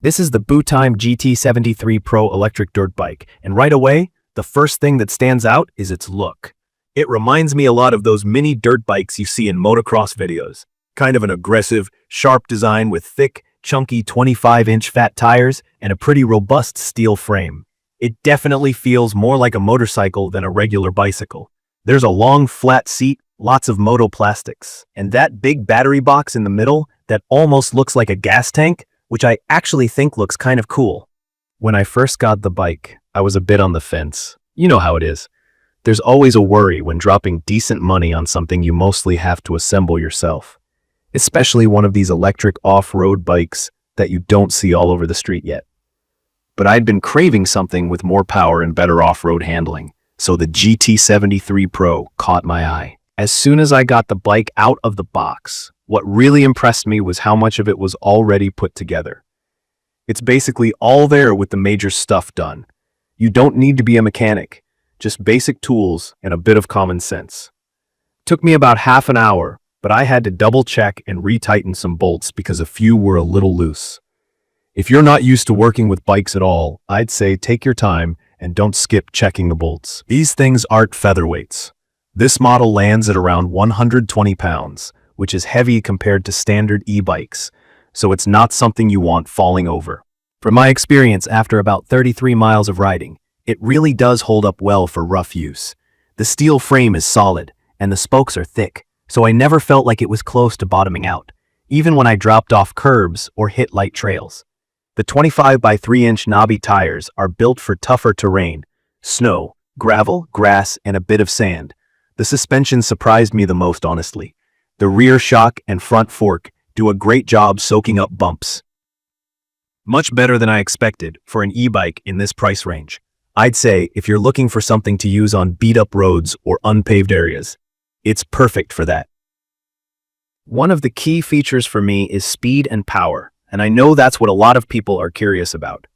This is the Bootime GT73 Pro electric dirt bike, and right away, the first thing that stands out is its look. It reminds me a lot of those mini dirt bikes you see in motocross videos. Kind of an aggressive, sharp design with thick, chunky 25-inch fat tires and a pretty robust steel frame. It definitely feels more like a motorcycle than a regular bicycle. There's a long, flat seat, lots of motoplastics, and that big battery box in the middle that almost looks like a gas tank, which I actually think looks kind of cool. When I first got the bike, I was a bit on the fence. You know how it is. There's always a worry when dropping decent money on something you mostly have to assemble yourself, especially one of these electric off-road bikes that you don't see all over the street yet. But I'd been craving something with more power and better off-road handling, so the GT73 Pro caught my eye. As soon as I got the bike out of the box, what really impressed me was how much of it was already put together. It's basically all there with the major stuff done. You don't need to be a mechanic, just basic tools and a bit of common sense. Took me about half an hour, but I had to double check and retighten some bolts because a few were a little loose. If you're not used to working with bikes at all, I'd say take your time and don't skip checking the bolts. These things aren't featherweights. This model lands at around 120 pounds, which is heavy compared to standard e-bikes, so it's not something you want falling over. From my experience after about 33 miles of riding, it really does hold up well for rough use. The steel frame is solid, and the spokes are thick, so I never felt like it was close to bottoming out, even when I dropped off curbs or hit light trails. The 25 by 3-inch knobby tires are built for tougher terrain: snow, gravel, grass, and a bit of sand. The suspension surprised me the most, honestly. The rear shock and front fork do a great job soaking up bumps. Much better than I expected for an e-bike in this price range. I'd say if you're looking for something to use on beat-up roads or unpaved areas, it's perfect for that. One of the key features for me is speed and power, and I know that's what a lot of people are curious about.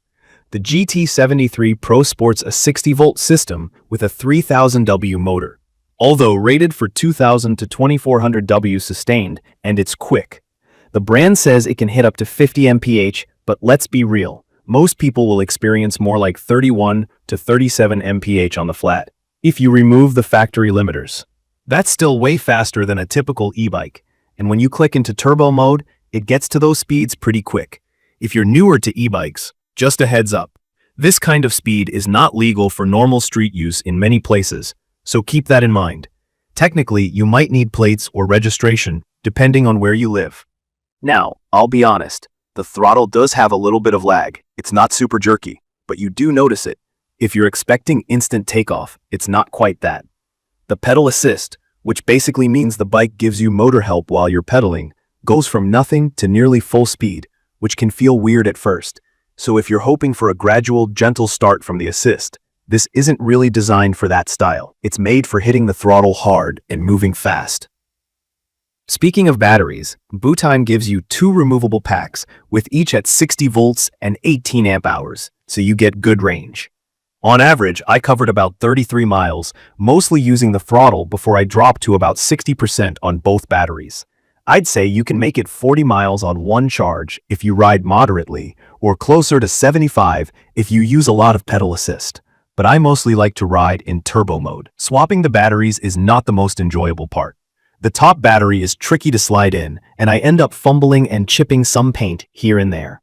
The GT73 Pro sports a 60-volt system with a 3000 W motor. Although rated for 2000 to 2400 W sustained, and it's quick. The brand says it can hit up to 50 mph, but let's be real, most people will experience more like 31 to 37 mph on the flat, if you remove the factory limiters. That's still way faster than a typical e-bike, and when you click into turbo mode, it gets to those speeds pretty quick. If you're newer to e-bikes, just a heads up, this kind of speed is not legal for normal street use in many places, so keep that in mind. Technically, you might need plates or registration, depending on where you live. Now, I'll be honest, the throttle does have a little bit of lag. It's not super jerky, but you do notice it. If you're expecting instant takeoff, it's not quite that. The pedal assist, which basically means the bike gives you motor help while you're pedaling, goes from nothing to nearly full speed, which can feel weird at first. So if you're hoping for a gradual, gentle start from the assist, this isn't really designed for that style. It's made for hitting the throttle hard and moving fast. Speaking of batteries, Bootime gives you 2 removable packs, with each at 60 volts and 18 amp hours, so you get good range. On average, I covered about 33 miles, mostly using the throttle before I dropped to about 60% on both batteries. I'd say you can make it 40 miles on one charge if you ride moderately, or closer to 75 if you use a lot of pedal assist. But I mostly like to ride in turbo mode. Swapping the batteries is not the most enjoyable part. The top battery is tricky to slide in, and I end up fumbling and chipping some paint here and there.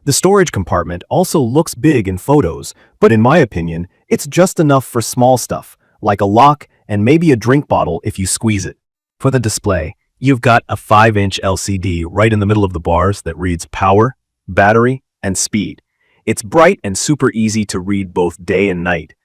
The storage compartment also looks big in photos, but in my opinion, it's just enough for small stuff, like a lock and maybe a drink bottle if you squeeze it. For the display, you've got a 5-inch LCD right in the middle of the bars that reads power, battery, and speed. It's bright and super easy to read both day and night.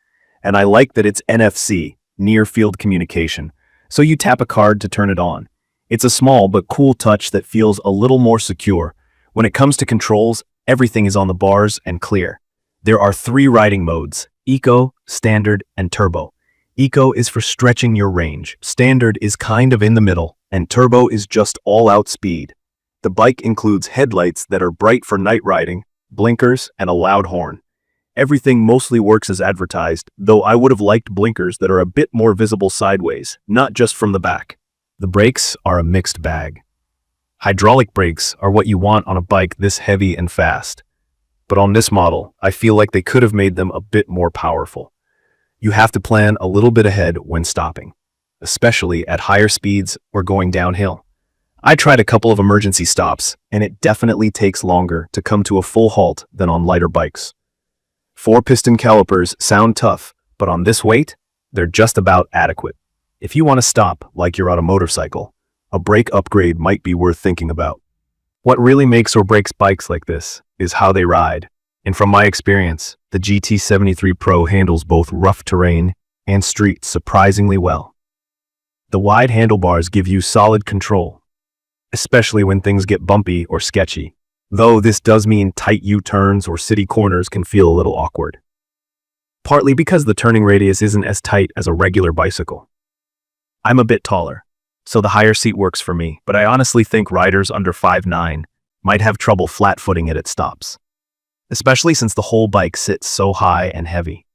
And I like that it's NFC, near field communication, so you tap a card to turn it on. It's a small but cool touch that feels a little more secure. When it comes to controls, everything is on the bars and clear. There are 3 riding modes: Eco, Standard, and Turbo. Eco is for stretching your range. Standard is kind of in the middle, and Turbo is just all-out speed. The bike includes headlights that are bright for night riding, blinkers, and a loud horn. Everything mostly works as advertised, though I would have liked blinkers that are a bit more visible sideways, not just from the back. The brakes are a mixed bag. Hydraulic brakes are what you want on a bike this heavy and fast. But on this model, I feel like they could have made them a bit more powerful. You have to plan a little bit ahead when stopping, especially at higher speeds or going downhill. I tried a couple of emergency stops, and it definitely takes longer to come to a full halt than on lighter bikes. 4-piston calipers sound tough, but on this weight, they're just about adequate. If you want to stop like you're on a motorcycle, a brake upgrade might be worth thinking about. What really makes or breaks bikes like this is how they ride. And from my experience, the GT73 Pro handles both rough terrain and streets surprisingly well. The wide handlebars give you solid control, especially when things get bumpy or sketchy, though this does mean tight U-turns or city corners can feel a little awkward. Partly because the turning radius isn't as tight as a regular bicycle. I'm a bit taller, so the higher seat works for me, but I honestly think riders under 5'9" might have trouble flat-footing it at stops, especially since the whole bike sits so high and heavy.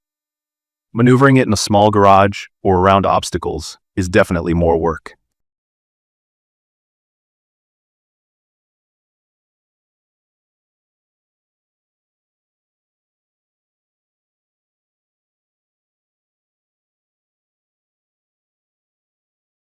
Maneuvering it in a small garage or around obstacles is definitely more work.